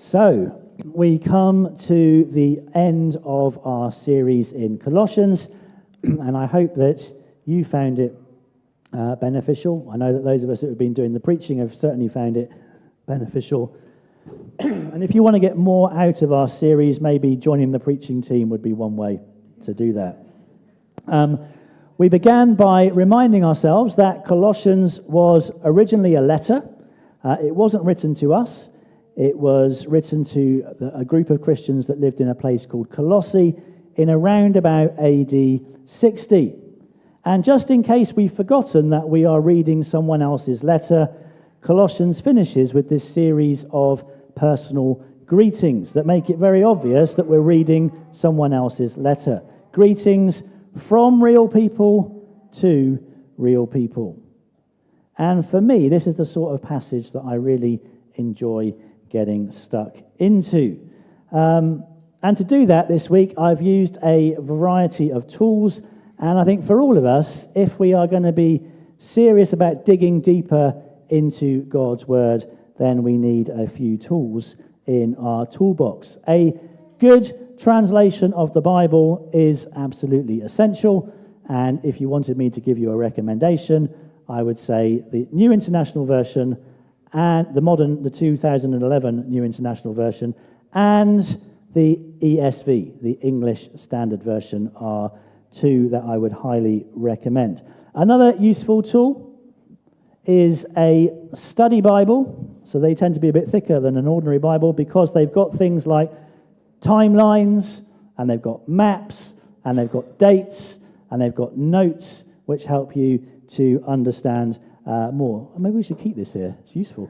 So, we come to the end of our series in Colossians, and I hope that you found it beneficial. I know that those of us that have been doing the preaching have certainly found it beneficial. And if you want to get more out of our series, maybe joining the preaching team would be one way to do that. We began by reminding ourselves that Colossians was originally a letter. It wasn't written to us. It was written to a group of Christians that lived in a place called Colossae in around about AD 60. And just in case we've forgotten that we are reading someone else's letter, Colossians finishes with this series of personal greetings that make it very obvious that we're reading someone else's letter. Greetings from real people to real people. And for me, this is the sort of passage that I really enjoy getting stuck into. And to do that this week, I've used a variety of tools. And I think for all of us, if we are going to be serious about digging deeper into God's Word, then we need a few tools in our toolbox. A good translation of the Bible is absolutely essential. And if you wanted me to give you a recommendation, I would say the New International Version and the 2011 New International Version, and the ESV, the English Standard Version, are two that I would highly recommend. Another useful tool is a study Bible. So they tend to be a bit thicker than an ordinary Bible because they've got things like timelines, and they've got maps, and they've got dates, and they've got notes which help you to understand more. Maybe we should keep this here. It's useful.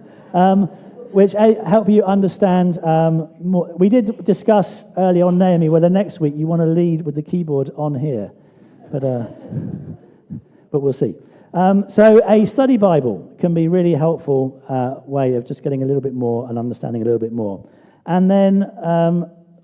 Which help you understand more. We did discuss early on, Naomi, whether next week you want to lead with the keyboard on here. But we'll see. So a study Bible can be a really helpful way of just getting a little bit more and understanding a little bit more. And then,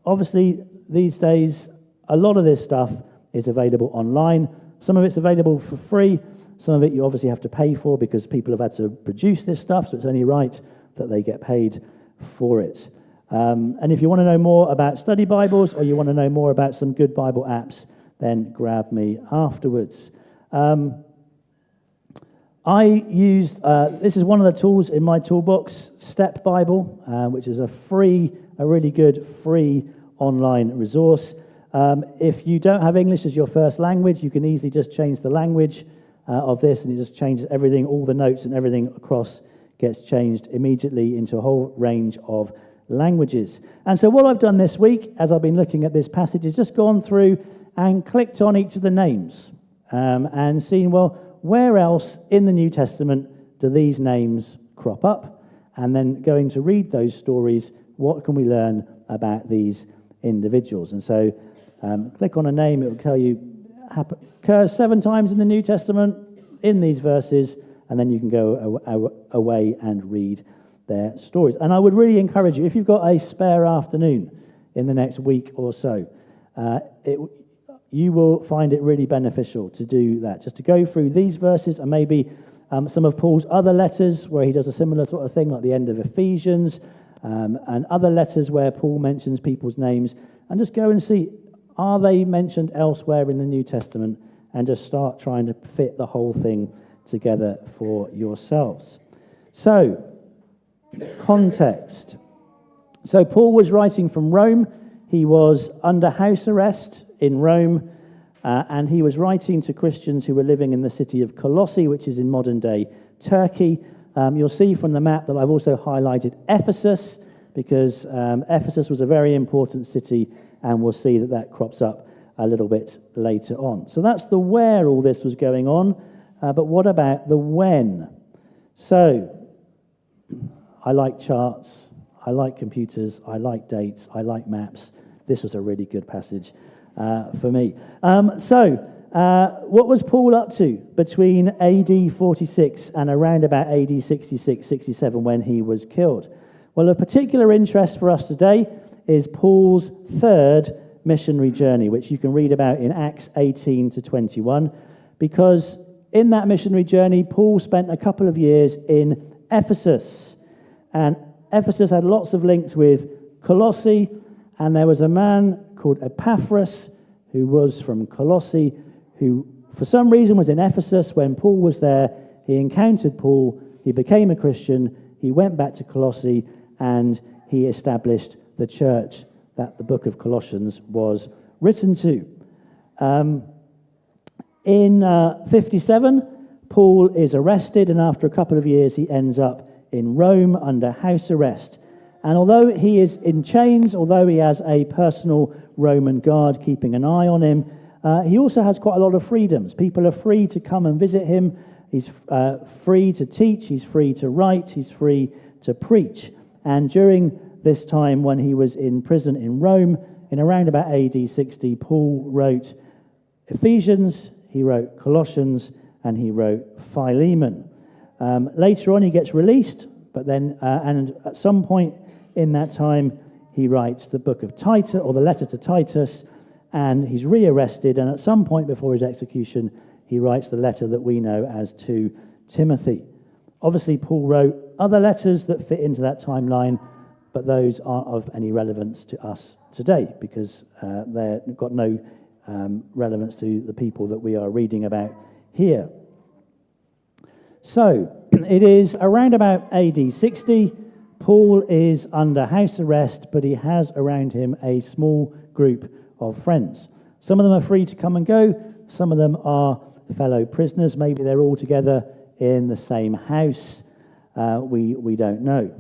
obviously, these days, a lot of this stuff is available online. Some of it's available for free. Some of it you obviously have to pay for because people have had to produce this stuff, so it's only right that they get paid for it. And if you want to know more about study Bibles or you want to know more about some good Bible apps, then grab me afterwards. I used, this is one of the tools in my toolbox, Step Bible, which is a really good free online resource. If you don't have English as your first language, you can easily just change the language of this, and it just changes everything, all the notes and everything across gets changed immediately into a whole range of languages. And so what I've done this week, as I've been looking at this passage, is just gone through and clicked on each of the names and seen, well, where else in the New Testament do these names crop up? And then going to read those stories, what can we learn about these individuals? And so click on a name, it will tell you occurs 7 times in the New Testament in these verses, and then you can go away and read their stories. And I would really encourage you, if you've got a spare afternoon in the next week or so, you will find it really beneficial to do that, just to go through these verses and maybe some of Paul's other letters where he does a similar sort of thing, like the end of Ephesians, and other letters where Paul mentions people's names, and just go and see, are they mentioned elsewhere in the New Testament, and just start trying to fit the whole thing together for yourselves. So, context. So Paul was writing from Rome. He was under house arrest in Rome, and he was writing to Christians who were living in the city of Colossae, which is in modern-day Turkey. You'll see from the map that I've also highlighted Ephesus, because Ephesus was a very important city, and we'll see that that crops up a little bit later on. So that's the where all this was going on, but what about the when? So, I like charts, I like computers, I like dates, I like maps. This was a really good passage for me. What was Paul up to between AD 46 and around about AD 66, 67 when he was killed? Well, of particular interest for us today is Paul's third missionary journey, which you can read about in Acts 18 to 21, because in that missionary journey, Paul spent a couple of years in Ephesus, and Ephesus had lots of links with Colossae, and there was a man called Epaphras who was from Colossae, who for some reason was in Ephesus when Paul was there. He encountered Paul, he became a Christian, he went back to Colossae, and he established the church that the book of Colossians was written to. In 57, Paul is arrested, and after a couple of years he ends up in Rome under house arrest. And although he is in chains, although he has a personal Roman guard keeping an eye on him, he also has quite a lot of freedoms. People are free to come and visit him. He's free to teach. He's free to write. He's free to preach. And during this time when he was in prison in Rome, in around about AD 60, Paul wrote Ephesians, he wrote Colossians, and he wrote Philemon. Later on he gets released, but then, and at some point in that time, he writes the book of Titus, or the letter to Titus, and he's rearrested, and at some point before his execution, he writes the letter that we know as to Timothy. Obviously, Paul wrote other letters that fit into that timeline, but those aren't of any relevance to us today, because they've got no relevance to the people that we are reading about here. So, it is around about AD 60. Paul is under house arrest, but he has around him a small group of friends. Some of them are free to come and go. Some of them are fellow prisoners. Maybe they're all together in the same house. We don't know.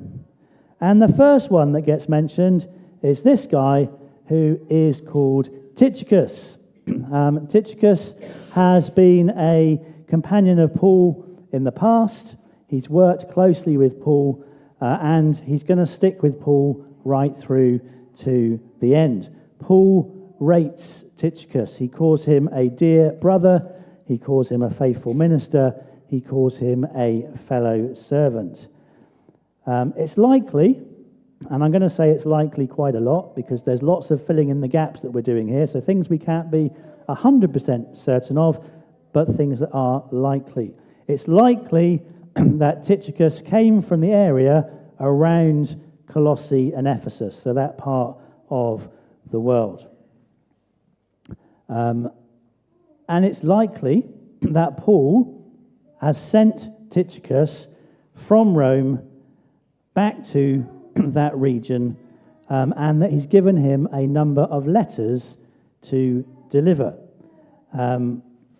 And the first one that gets mentioned is this guy who is called Tychicus. Tychicus has been a companion of Paul in the past. He's worked closely with Paul, and he's going to stick with Paul right through to the end. Paul rates Tychicus. He calls him a dear brother. He calls him a faithful minister. He calls him a fellow servant. It's likely, and I'm going to say it's likely quite a lot, because there's lots of filling in the gaps that we're doing here, so things we can't be 100% certain of, but things that are likely. It's likely that Tychicus came from the area around Colossae and Ephesus, so that part of the world. And it's likely that Paul has sent Tychicus from Rome back to that region, and that he's given him a number of letters to deliver.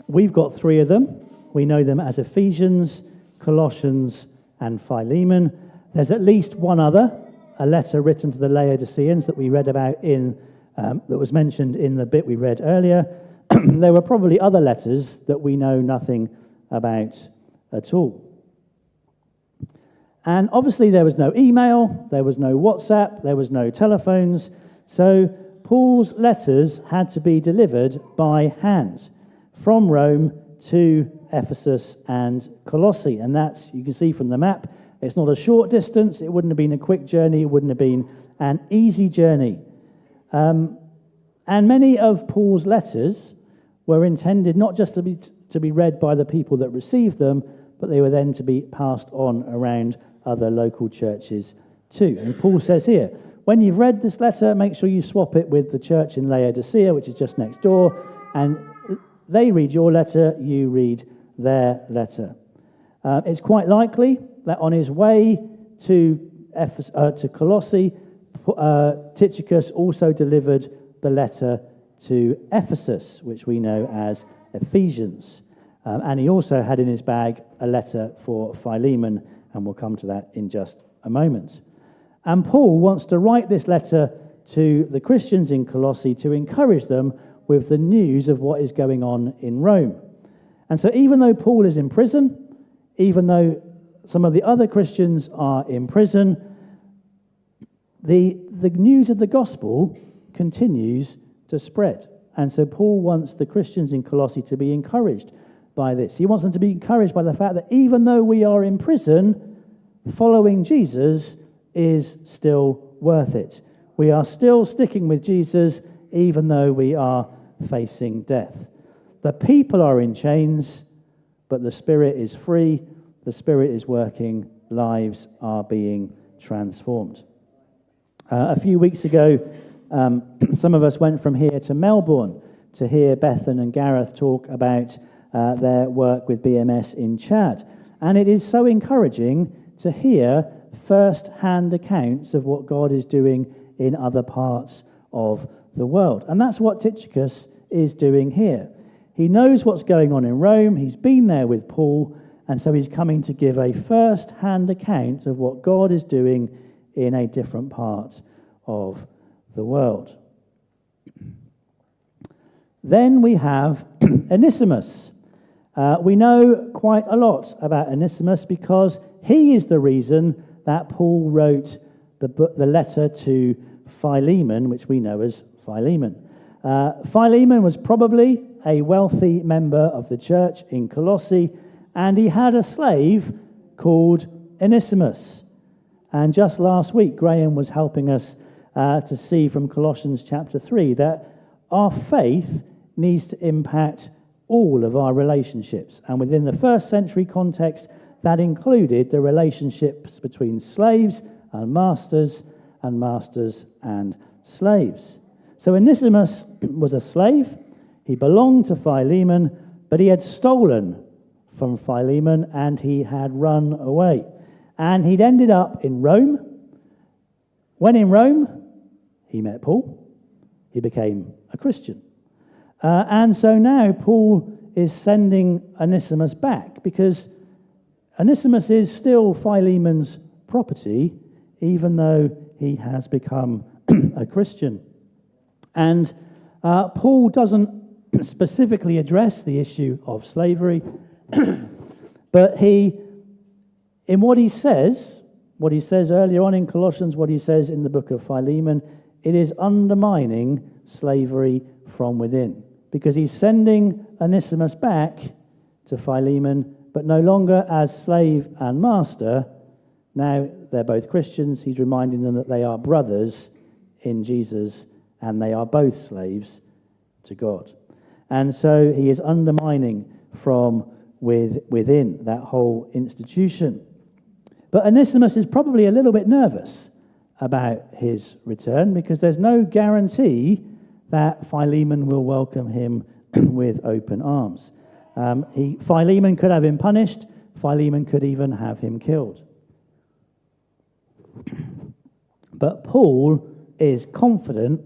We've got three of them. We know them as Ephesians, Colossians, and Philemon. There's at least one other, a letter written to the Laodiceans that we read about that was mentioned in the bit we read earlier. There were probably other letters that we know nothing about at all. And obviously there was no email, there was no WhatsApp, there was no telephones, so Paul's letters had to be delivered by hand from Rome to Ephesus and Colossae. And that's, you can see from the map, it's not a short distance, it wouldn't have been a quick journey, it wouldn't have been an easy journey. And many of Paul's letters were intended not just to be read by the people that received them, but they were then to be passed on around other local churches too. And Paul says here, when you've read this letter, make sure you swap it with the church in Laodicea, which is just next door, and they read your letter, you read their letter. It's quite likely that on his way to Colossae, Tychicus also delivered the letter to Ephesus, which we know as Ephesians. And he also had in his bag a letter for Philemon, and we'll come to that in just a moment. And Paul wants to write this letter to the Christians in Colossae to encourage them with the news of what is going on in Rome. And so even though Paul is in prison, even though some of the other Christians are in prison, the news of the gospel continues to spread. And so Paul wants the Christians in Colossae to be encouraged by this. He wants them to be encouraged by the fact that even though we are in prison, following Jesus is still worth it. We are still sticking with Jesus even though we are facing death. The people are in chains, but the Spirit is free, the Spirit is working, lives are being transformed. A few weeks ago, some of us went from here to Melbourne to hear Bethan and Gareth talk about their work with BMS in Chad. And it is so encouraging to hear first-hand accounts of what God is doing in other parts of the world. And that's what Tychicus is doing here. He knows what's going on in Rome. He's been there with Paul, and so he's coming to give a first-hand account of what God is doing in a different part of the world. Then we have Onesimus. We know quite a lot about Onesimus because he is the reason that Paul wrote the letter to Philemon, which we know as Philemon. Philemon was probably a wealthy member of the church in Colossae, and he had a slave called Onesimus. And just last week, Graham was helping us to see from Colossians chapter 3 that our faith needs to impact all of our relationships. And within the first century context, that included the relationships between slaves and masters and slaves. So Onesimus was a slave. He belonged to Philemon, but he had stolen from Philemon and he had run away. And he'd ended up in Rome. When in Rome, he met Paul. He became a Christian. And so now Paul is sending Onesimus back because Onesimus is still Philemon's property, even though he has become a Christian. And Paul doesn't specifically address the issue of slavery, but in what he says earlier on in Colossians, what he says in the book of Philemon, it is undermining slavery from within. Because he's sending Onesimus back to Philemon, but no longer as slave and master. Now they're both Christians. He's reminding them that they are brothers in Jesus, and they are both slaves to God. And so he is undermining from within that whole institution. But Onesimus is probably a little bit nervous about his return because there's no guarantee that Philemon will welcome him with open arms. Philemon could have him punished. Philemon could even have him killed. But Paul is confident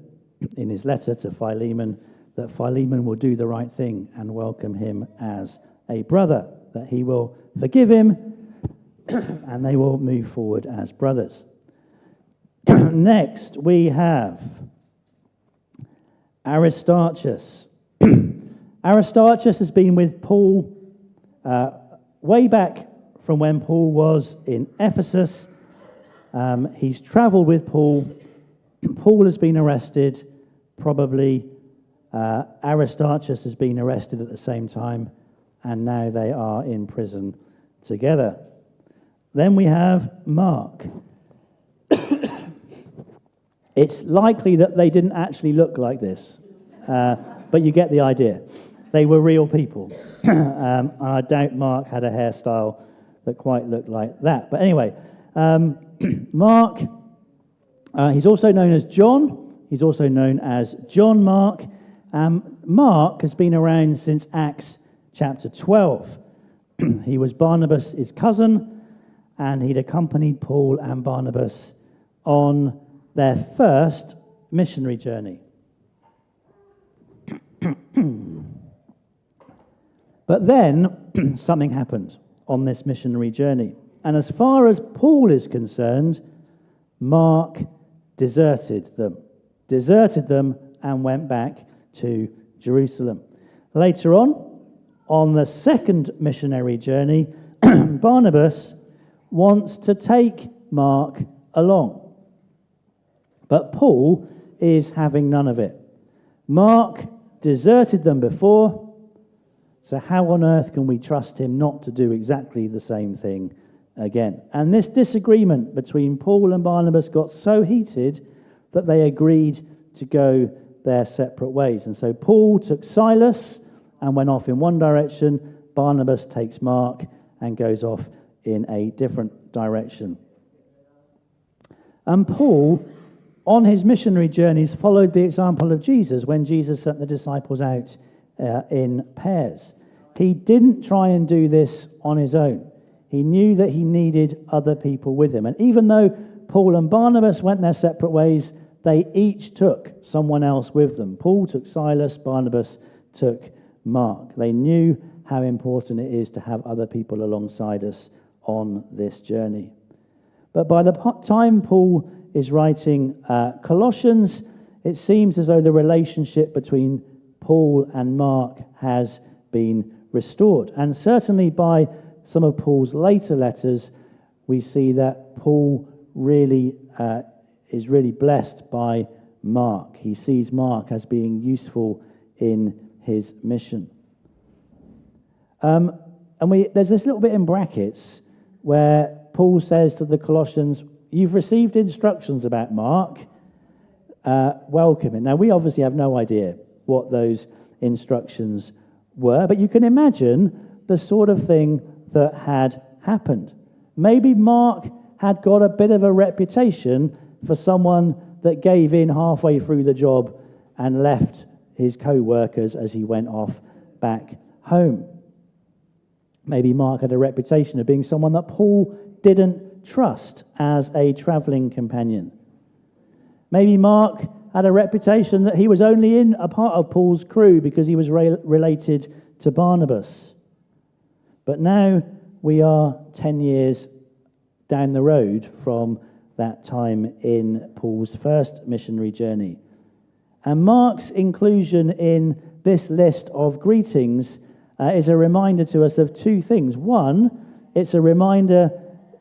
in his letter to Philemon that Philemon will do the right thing and welcome him as a brother, that he will forgive him and they will move forward as brothers. Next, we have Aristarchus. Aristarchus has been with Paul way back from when Paul was in Ephesus. He's travelled with Paul. Paul has been arrested, probably. Aristarchus has been arrested at the same time, and now they are in prison together. Then we have Mark. It's likely that they didn't actually look like this, but you get the idea. They were real people. I doubt Mark had a hairstyle that quite looked like that. But anyway, Mark, he's also known as John. He's also known as John Mark. Mark has been around since Acts chapter 12. He was Barnabas' cousin, and he'd accompanied Paul and Barnabas on their first missionary journey. But then something happened on this missionary journey. And as far as Paul is concerned, Mark deserted them and went back to Jerusalem. Later on the second missionary journey, Barnabas wants to take Mark along. But Paul is having none of it. Mark deserted them before, so how on earth can we trust him not to do exactly the same thing again? And this disagreement between Paul and Barnabas got so heated that they agreed to go their separate ways. And so Paul took Silas and went off in one direction. Barnabas takes Mark and goes off in a different direction. And Paul on his missionary journeys, followed the example of Jesus when Jesus sent the disciples out in pairs. He didn't try and do this on his own. He knew that he needed other people with him. And even though Paul and Barnabas went their separate ways, they each took someone else with them. Paul took Silas, Barnabas took Mark. They knew how important it is to have other people alongside us on this journey. But by the time Paul is writing Colossians, it seems as though the relationship between Paul and Mark has been restored. And certainly by some of Paul's later letters, we see that Paul really is really blessed by Mark. He sees Mark as being useful in his mission. There's this little bit in brackets where Paul says to the Colossians, you've received instructions about Mark, welcome him. Now, we obviously have no idea what those instructions were, but you can imagine the sort of thing that had happened. Maybe Mark had got a bit of a reputation for someone that gave in halfway through the job and left his co-workers as he went off back home. Maybe Mark had a reputation of being someone that Paul didn't trust as a travelling companion. Maybe Mark had a reputation that he was only in a part of Paul's crew because he was related to Barnabas. But now we are 10 years down the road from that time in Paul's first missionary journey. And Mark's inclusion in this list of greetings is a reminder to us of two things. One, it's a reminder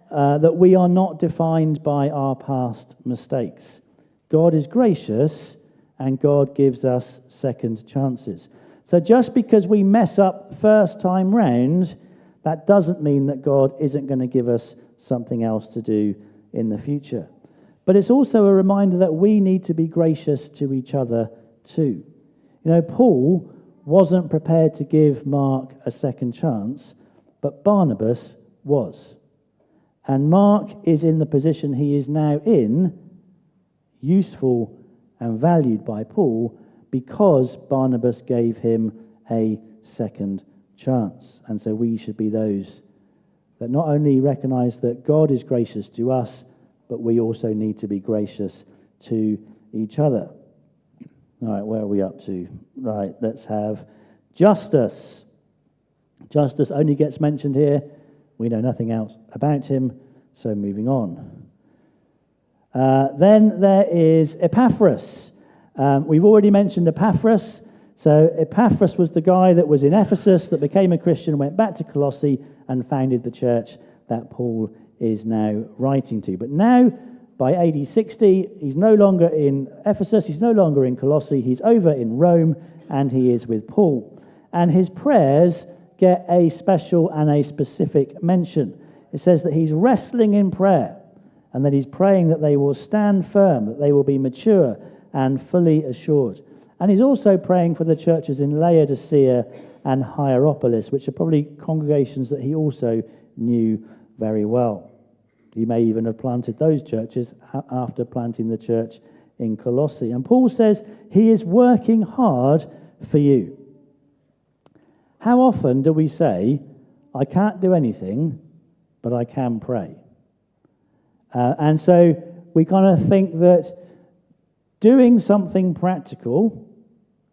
that we are not defined by our past mistakes. God is gracious, and God gives us second chances. So just because we mess up first time round, that doesn't mean that God isn't going to give us something else to do in the future. But it's also a reminder that we need to be gracious to each other too. You know, Paul wasn't prepared to give Mark a second chance, but Barnabas was. And Mark is in the position he is now in, useful and valued by Paul, because Barnabas gave him a second chance. And so we should be those that not only recognize that God is gracious to us, but we also need to be gracious to each other. All right, where are we up to? Right, let's have Justus. Justus only gets mentioned here. We know nothing else about him, so moving on. Then there is Epaphras. We've already mentioned Epaphras. So Epaphras was the guy that was in Ephesus, that became a Christian, went back to Colossae, and founded the church that Paul is now writing to. But now, by AD 60, he's no longer in Ephesus, he's no longer in Colossae, he's over in Rome, and he is with Paul. And his prayers get a special and a specific mention. It says that he's wrestling in prayer, and that he's praying that they will stand firm, that they will be mature and fully assured. And he's also praying for the churches in Laodicea and Hierapolis, which are probably congregations that he also knew very well. He may even have planted those churches after planting the church in Colossae. And Paul says he is working hard for you. How often do we say, I can't do anything, but I can pray? And so we kind of think that doing something practical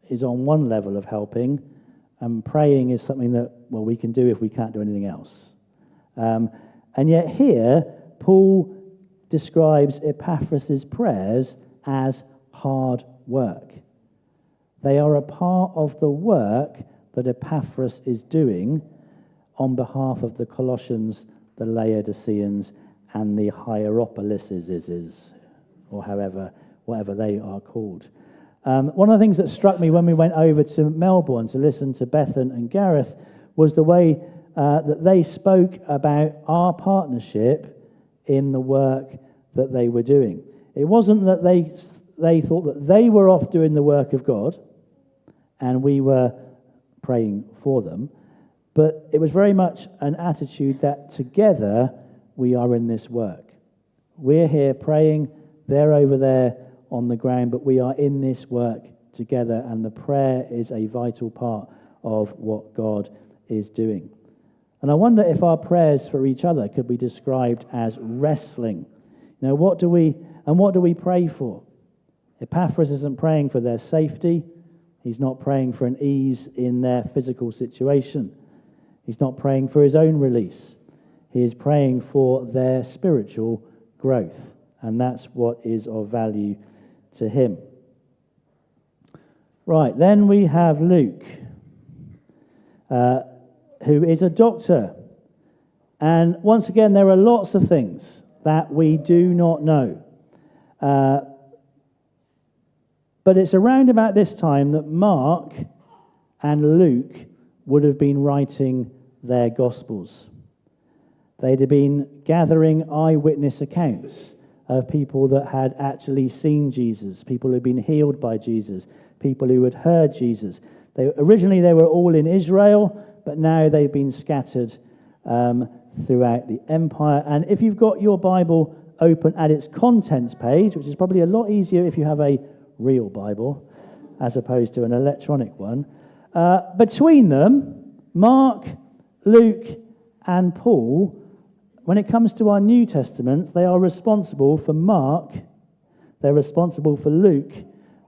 is on one level of helping, and praying is something that, well, we can do if we can't do anything else. And yet here, Paul describes Epaphras' prayers as hard work. They are a part of the work that Epaphras is doing on behalf of the Colossians, the Laodiceans, and the Hierapolises, or whatever they are called. One of the things that struck me when we went over to Melbourne to listen to Bethan and Gareth was the way that they spoke about our partnership in the work that they were doing. It wasn't that they thought that they were off doing the work of God and we were praying for them, but it was very much an attitude that together we are in this work. We're here praying, they're over there on the ground, but we are in this work together, and the prayer is a vital part of what God is doing. And I wonder if our prayers for each other could be described as wrestling. You know, what do we pray for? Epaphras isn't praying for their safety. He's not praying for an ease in their physical situation. He's not praying for his own release. He is praying for their spiritual growth, and that's what is of value to him. Right, then we have Luke, who is a doctor. And once again, there are lots of things that we do not know. But it's around about this time that Mark and Luke would have been writing their Gospels. They'd have been gathering eyewitness accounts of people that had actually seen Jesus, people who had been healed by Jesus, people who had heard Jesus. Originally they were all in Israel, but now they've been scattered throughout the empire. And if you've got your Bible open at its contents page, which is probably a lot easier if you have a real Bible as opposed to an electronic one, between them, Mark, Luke, and Paul, when it comes to our New Testaments, they are responsible for Mark, they're responsible for Luke,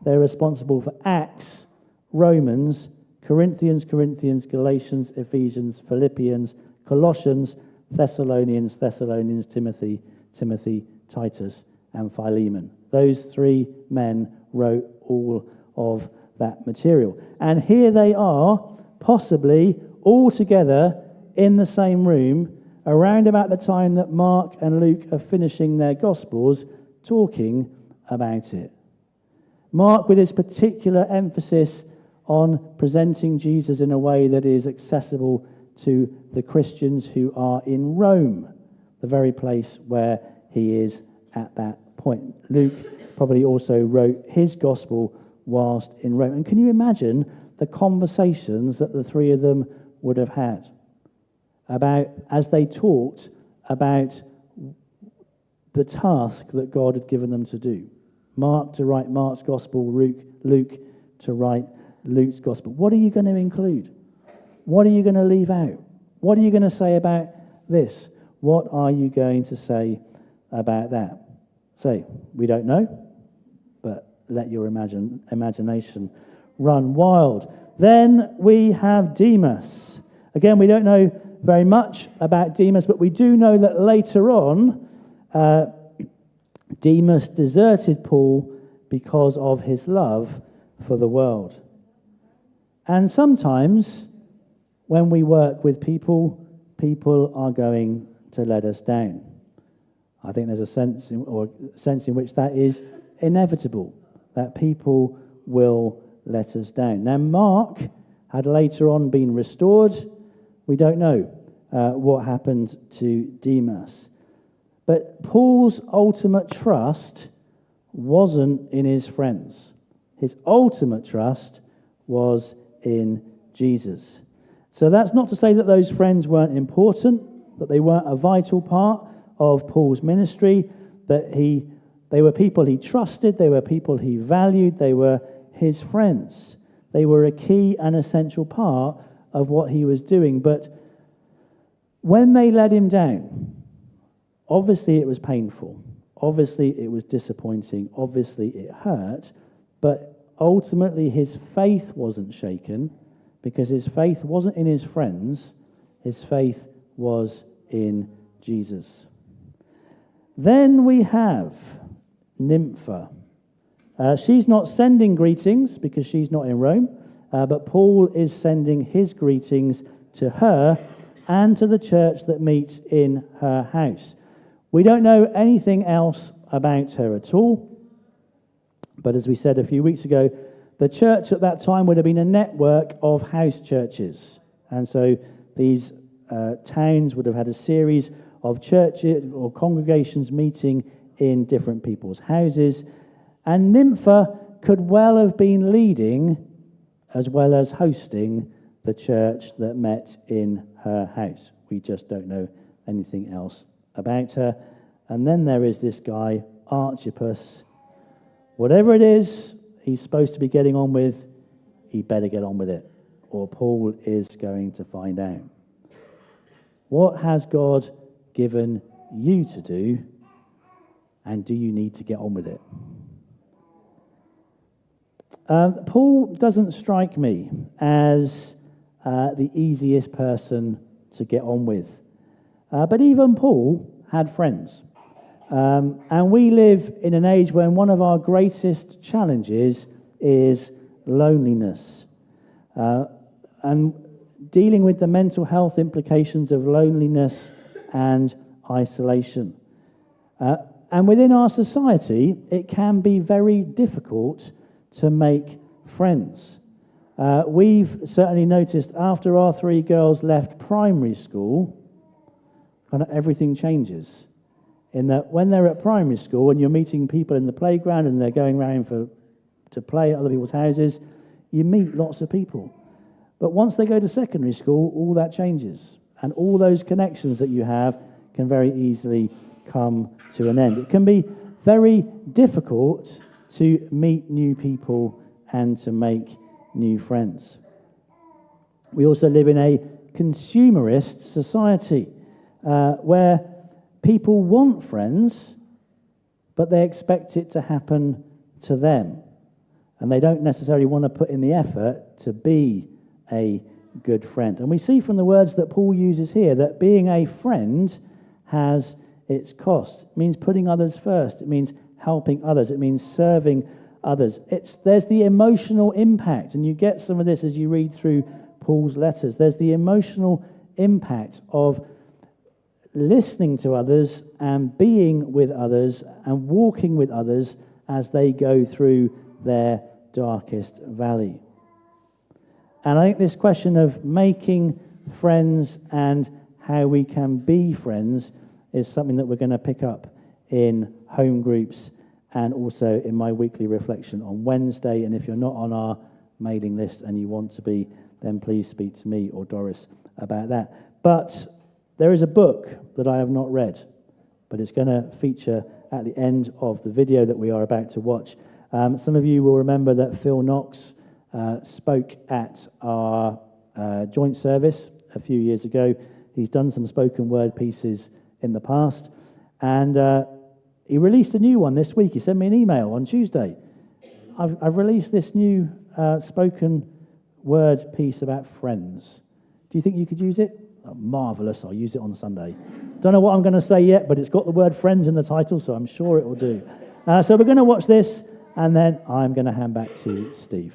they're responsible for Acts, Romans, Corinthians, Galatians, Ephesians, Philippians, Colossians, Thessalonians, Timothy, Titus, and Philemon. Those three men wrote all of that material. And here they are, possibly all together in the same room, around about the time that Mark and Luke are finishing their Gospels, talking about it. Mark with his particular emphasis on presenting Jesus in a way that is accessible to the Christians who are in Rome, the very place where he is at that point. Luke probably also wrote his Gospel whilst in Rome. And can you imagine the conversations that the three of them would have had about, as they talked about the task that God had given them to do? Mark to write Mark's Gospel, Luke to write Luke's Gospel. What are you going to include? What are you going to leave out? What are you going to say about this? What are you going to say about that? Say, we don't know, but let your imagination run wild. Then we have Demas. Again, we don't know very much about Demas, but we do know that later on, Demas deserted Paul because of his love for the world. And sometimes, when we work with people, people are going to let us down. I think there's a sense in which that is inevitable, that people will let us down. Now, Mark had later on been restored. We don't know what happened to Demas. But Paul's ultimate trust wasn't in his friends. His ultimate trust was in Jesus. So that's not to say that those friends weren't important, that they weren't a vital part of Paul's ministry, that they were people he trusted, they were people he valued, they were his friends. They were a key and essential part of what he was doing. But when they let him down, obviously it was painful. Obviously it was disappointing. Obviously it hurt. But ultimately his faith wasn't shaken, because his faith wasn't in his friends. His faith was in Jesus. Then we have Nympha. She's not sending greetings because she's not in Rome, but Paul is sending his greetings to her and to the church that meets in her house. We don't know anything else about her at all, but as we said a few weeks ago, the church at that time would have been a network of house churches. And so these towns would have had a series of churches or congregations meeting in different people's houses. And Nympha could well have been leading as well as hosting the church that met in her house. We just don't know anything else about her. And then there is this guy, Archippus, Whatever it is he's supposed to be getting on with, he better get on with it, or Paul is going to find out. What has God given you to do, and do you need to get on with it? Paul doesn't strike me as the easiest person to get on with. But even Paul had friends. And we live in an age when one of our greatest challenges is loneliness. And dealing with the mental health implications of loneliness and isolation. And within our society, it can be very difficult to make friends. We've certainly noticed after our 3 girls left primary school, kind of everything changes. In that when they're at primary school and you're meeting people in the playground and they're going around to play at other people's houses, you meet lots of people. But once they go to secondary school, all that changes. And all those connections that you have can very easily come to an end. It can be very difficult to meet new people and to make new friends. We also live in a consumerist society where people want friends, but they expect it to happen to them. And they don't necessarily want to put in the effort to be a good friend. And we see from the words that Paul uses here that being a friend has its cost. It means putting others first. It means helping others. It means serving others. There's the emotional impact, and you get some of this as you read through Paul's letters. There's the emotional impact of listening to others and being with others and walking with others as they go through their darkest valley. And I think this question of making friends and how we can be friends is something that we're going to pick up in home groups and also in my weekly reflection on Wednesday. And if you're not on our mailing list and you want to be, then please speak to me or Doris about that. But there is a book that I have not read, but it's going to feature at the end of the video that we are about to watch. Some of you will remember that Phil Knox spoke at our joint service a few years ago. He's done some spoken word pieces in the past, and he released a new one this week. He sent me an email on Tuesday. I've released this new spoken word piece about friends. Do you think you could use it? Oh, marvellous, I'll use it on Sunday. Don't know what I'm going to say yet, but it's got the word friends in the title, so I'm sure it will do. So we're going to watch this, and then I'm going to hand back to Steve.